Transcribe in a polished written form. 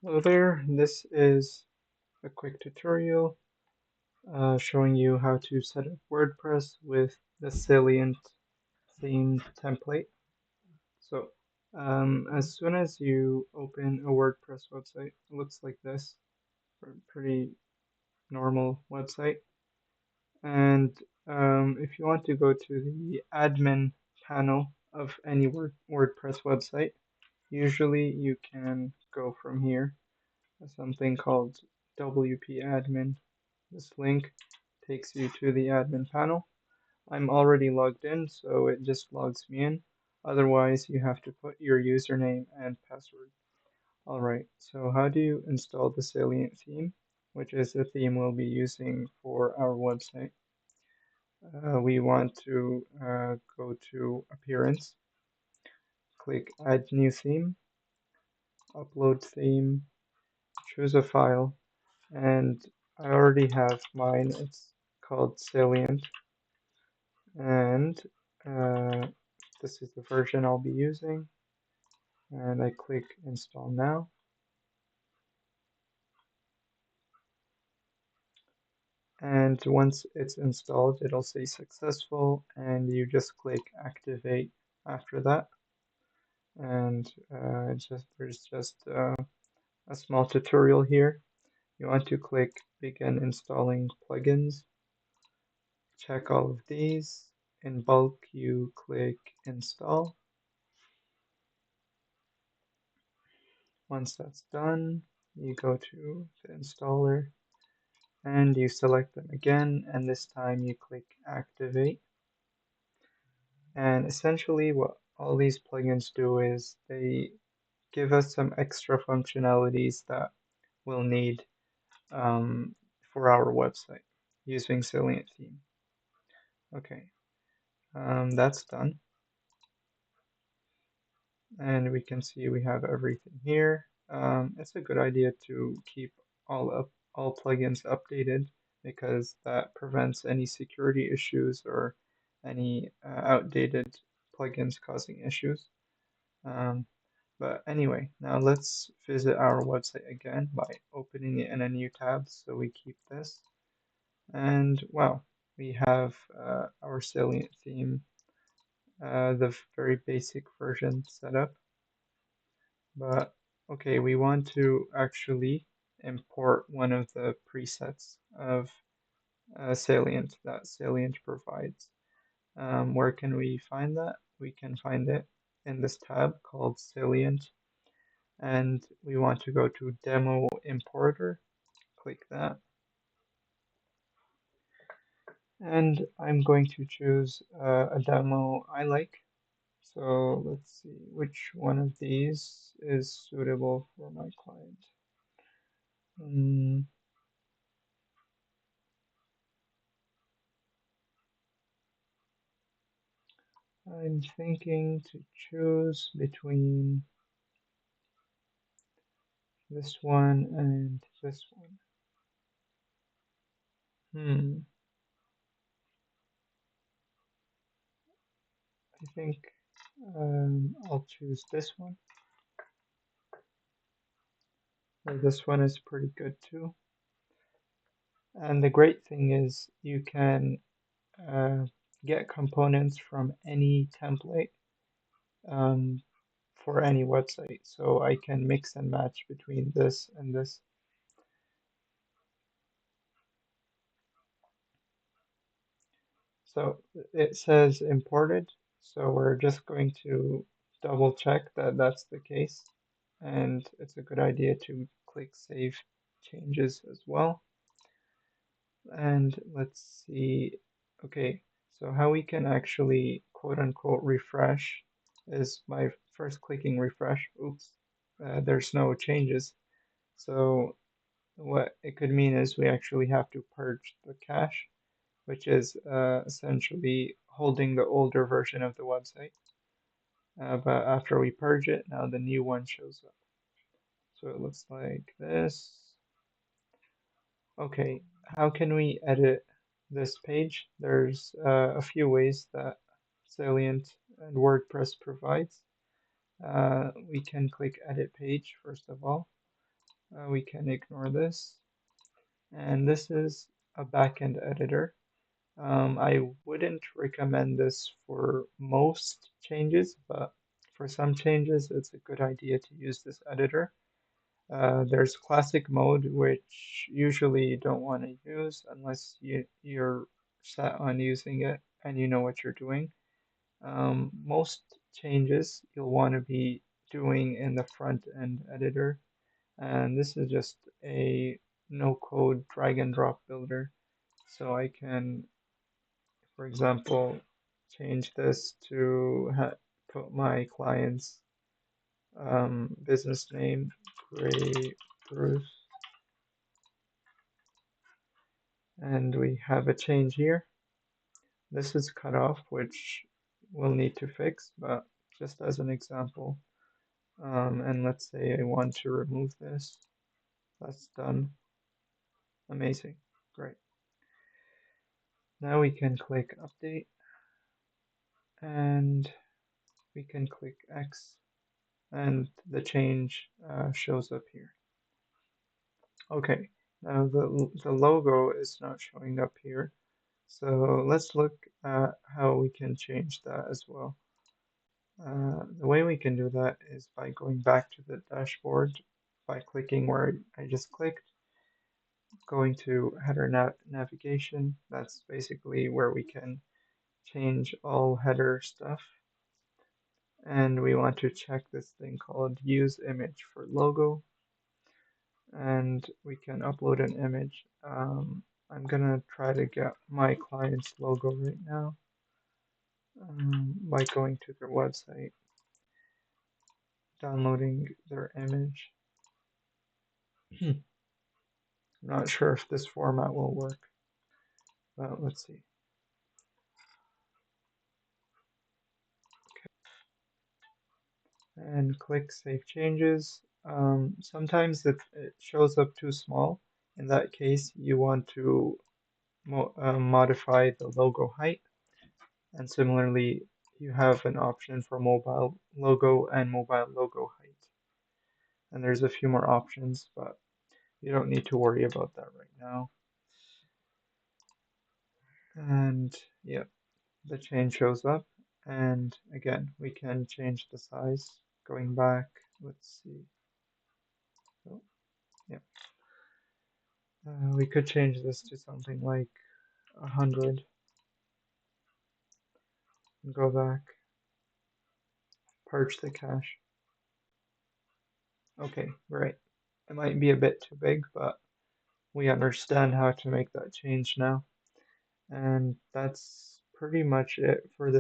Hello there, this is a quick tutorial showing you how to set up WordPress with the Salient theme template. So, as soon as you open a WordPress website, it looks like this, a pretty normal website. And if you want to go to the admin panel of any WordPress website, usually you can go from here, something called WP admin. This link takes you to the admin panel. I'm already logged in, so it just logs me in. Otherwise, you have to put your username and password. Alright, so how do you install the Salient theme, which is the theme we'll be using for our website? We want to go to Appearance, click Add New Theme, Upload Theme, choose a file, and I already have mine. It's called Salient, and uh, this is the version I'll be using, and I click install now. And once it's installed, it'll say successful, and you just click activate after that. And there's just a small tutorial here. You want to click begin installing plugins, check all of these. In bulk, you click install. Once that's done, you go to the installer and you select them again, and this time you click activate. And essentially what all these plugins do is they give us some extra functionalities that we'll need for our website using Salient theme. Okay, that's done. And we can see we have everything here. It's a good idea to keep all plugins updated because that prevents any security issues or any outdated plugins causing issues. Um, but anyway, now let's visit our website again by opening it in a new tab. So we keep this, and wow, we have our Salient theme, the very basic version set up. But okay, we want to actually import one of the presets of Salient that Salient provides. Where can we find that? We can find it in this tab called Salient, and we want to go to Demo Importer. Click that, and I'm going to choose a demo I like. So let's see which one of these is suitable for my client. Hmm. I'm thinking to choose between this one and this one. I think I'll choose this one. This one is pretty good too. And the great thing is you can uh, get components from any template um, for any website. So I can mix and match between this and this. So it says imported, so we're just going to double check that that's the case. And it's a good idea to click Save Changes as well. And let's see, okay, so how we can actually quote unquote refresh is by first clicking refresh. Oops, there's no changes. So what it could mean is we actually have to purge the cache, which is essentially holding the older version of the website. But after we purge it, now the new one shows up. So it looks like this. Okay, how can we edit this page? There's a few ways that Salient and WordPress provides. We can click Edit Page first of all, We can ignore this. And this is a backend editor. I wouldn't recommend this for most changes, but for some changes, it's a good idea to use this editor. There's classic mode, which usually you don't want to use unless you're set on using it and you know what you're doing. Most changes you'll want to be doing in the front end editor, and this is just a no code drag and drop builder. So I can, for example, change this to put my client's business name, Gray Bruce, and we have a change here. This is cut off, which we'll need to fix, but just as an example. And let's say I want to remove this. That's done. Amazing. Great. Now we can click update and we can click X and the change shows up here. Okay, now the logo is not showing up here. So let's look at how we can change that as well. The way we can do that is by going back to the dashboard by clicking where I just clicked, going to header navigation. That's basically where we can change all header stuff. And we want to check this thing called use image for logo. And we can upload an image. I'm gonna try to get my client's logo right now by going to their website, downloading their image. I'm not sure if this format will work, but let's see. And click Save Changes. Sometimes it shows up too small. In that case, you want to modify the logo height. And similarly, you have an option for mobile logo and mobile logo height. And there's a few more options, but you don't need to worry about that right now. And yeah, the change shows up. And again, we can change the size. Going back, let's see. Oh, yeah. We could change this to something like 100 and go back, purge the cache. Okay, right. It might be a bit too big, but we understand how to make that change now. And that's pretty much it for this